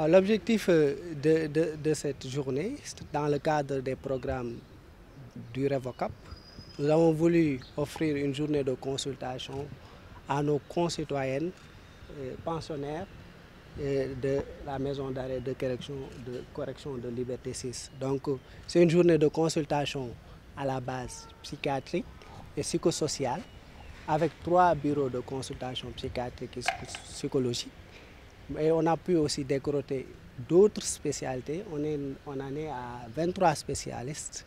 L'objectif de cette journée, dans le cadre des programmes du REVOCAP, nous avons voulu offrir une journée de consultation à nos concitoyennes pensionnaires de la maison d'arrêt de correction de Liberté 6. Donc c'est une journée de consultation à la base psychiatrique et psychosociale avec 3 bureaux de consultation psychiatrique et psychologique. Et on a pu aussi décroter d'autres spécialités. On en est à 23 spécialistes,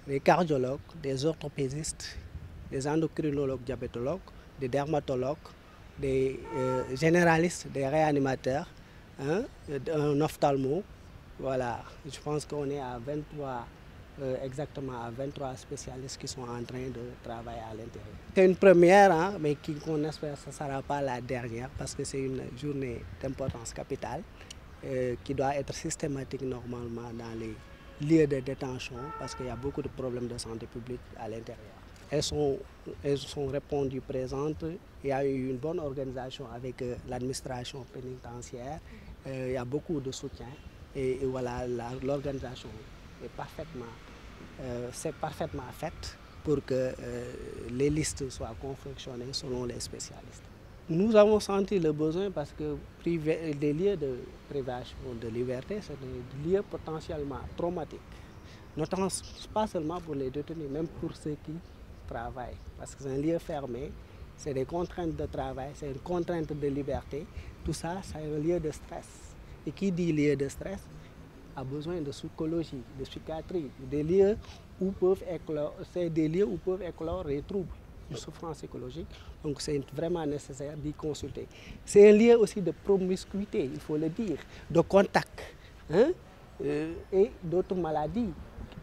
des cardiologues, des orthopédistes, des endocrinologues diabétologues, des dermatologues, des généralistes, des réanimateurs, hein, un ophtalmo. Voilà, je pense qu'on est à 23, exactement à 23 spécialistes qui sont en train de travailler à l'intérieur. C'est une première, hein, mais qu'on espère que ce ne sera pas la dernière parce que c'est une journée d'importance capitale qui doit être systématique normalement dans les lieux de détention parce qu'il y a beaucoup de problèmes de santé publique à l'intérieur. Elles sont répondues présentes. Il y a eu une bonne organisation avec l'administration pénitentiaire. Il y a beaucoup de soutien et voilà, l'organisation est parfaitement faite pour que les listes soient confectionnées selon les spécialistes. Nous avons senti le besoin parce que des lieux de privation de liberté, c'est des lieux potentiellement traumatiques, notamment pas seulement pour les détenus, même pour ceux qui travaillent. Parce que c'est un lieu fermé, c'est des contraintes de travail, c'est une contrainte de liberté. Tout ça, c'est un lieu de stress. Et qui dit lieu de stress a besoin de psychologie, de psychiatrie, des lieux où peuvent éclore les troubles de souffrance psychologique. Donc c'est vraiment nécessaire d'y consulter. C'est un lieu aussi de promiscuité, il faut le dire, de contact, hein, et d'autres maladies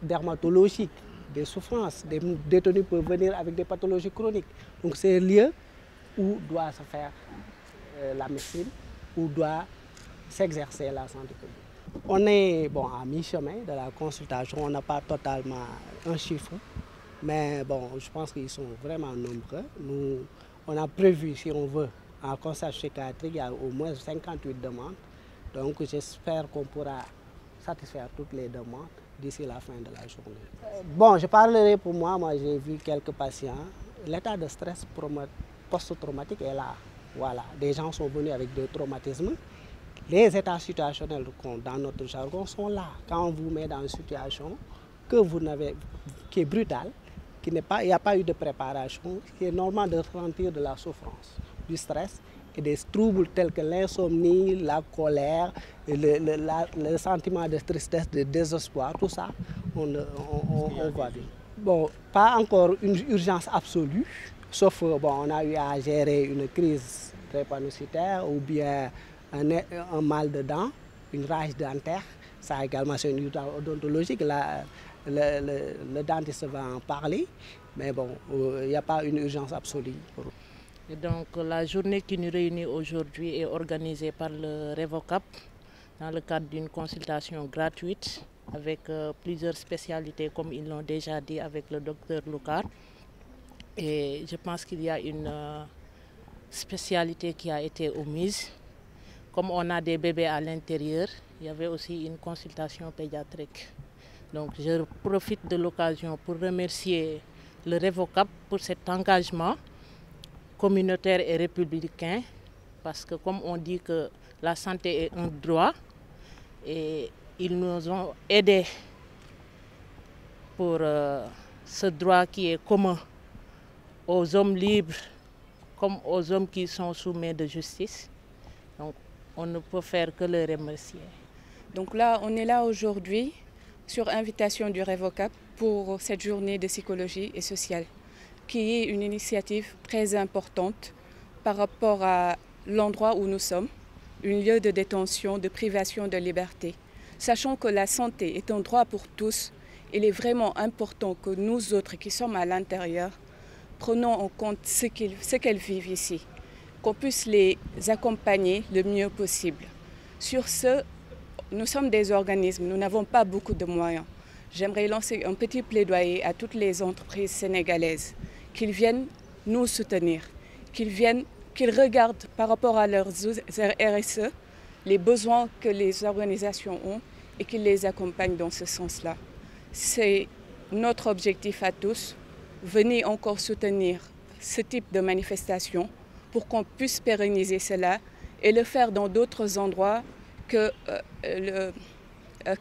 dermatologiques, des souffrances. Des détenus peuvent venir avec des pathologies chroniques. Donc c'est un lieu où doit se faire la médecine, où doit s'exercer la santé publique. On est à mi-chemin de la consultation, on n'a pas totalement un chiffre, mais je pense qu'ils sont vraiment nombreux. On a prévu, si on veut, en consultation psychiatrique, il y a au moins 58 demandes. Donc j'espère qu'on pourra satisfaire toutes les demandes d'ici la fin de la journée. Je parlerai pour moi, j'ai vu quelques patients. L'état de stress post-traumatique est là. Voilà, des gens sont venus avec des traumatismes. Les états situationnels dans notre jargon sont là. Quand on vous met dans une situation qui est brutale, il n'y a pas eu de préparation, qui est normal de ressentir de la souffrance, du stress et des troubles tels que l'insomnie, la colère, le sentiment de tristesse, de désespoir, tout ça, on voit bien. Pas encore une urgence absolue, sauf on a eu à gérer une crise drépanocytaire ou bien un mal de dents, une rage dentaire. Ça également, c'est une urgence odontologique. Le dentiste va en parler, mais il n'y a pas une urgence absolue. Et donc la journée qui nous réunit aujourd'hui est organisée par le REVOCAP dans le cadre d'une consultation gratuite avec plusieurs spécialités, comme ils l'ont déjà dit avec le docteur Lucar. Et je pense qu'il y a une spécialité qui a été omise. Comme on a des bébés à l'intérieur, il y avait aussi une consultation pédiatrique. Donc je profite de l'occasion pour remercier le REVOCAP pour cet engagement communautaire et républicain, parce que comme on dit que la santé est un droit, et ils nous ont aidés pour ce droit qui est commun aux hommes libres comme aux hommes qui sont soumis de justice. Donc on ne peut faire que le remercier. Donc là, on est là aujourd'hui sur invitation du REVOCAP pour cette journée de psychologie et sociale, qui est une initiative très importante par rapport à l'endroit où nous sommes, un lieu de détention, de privation de liberté. Sachant que la santé est un droit pour tous, il est vraiment important que nous autres qui sommes à l'intérieur prenons en compte ce qu'elles vivent ici, qu'on puisse les accompagner le mieux possible. Sur ce, nous sommes des organismes, nous n'avons pas beaucoup de moyens. J'aimerais lancer un petit plaidoyer à toutes les entreprises sénégalaises, qu'ils viennent nous soutenir, qu'ils regardent par rapport à leurs RSE, les besoins que les organisations ont et qu'ils les accompagnent dans ce sens-là. C'est notre objectif à tous. Venez encore soutenir ce type de manifestation pour qu'on puisse pérenniser cela et le faire dans d'autres endroits que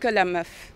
la MAF.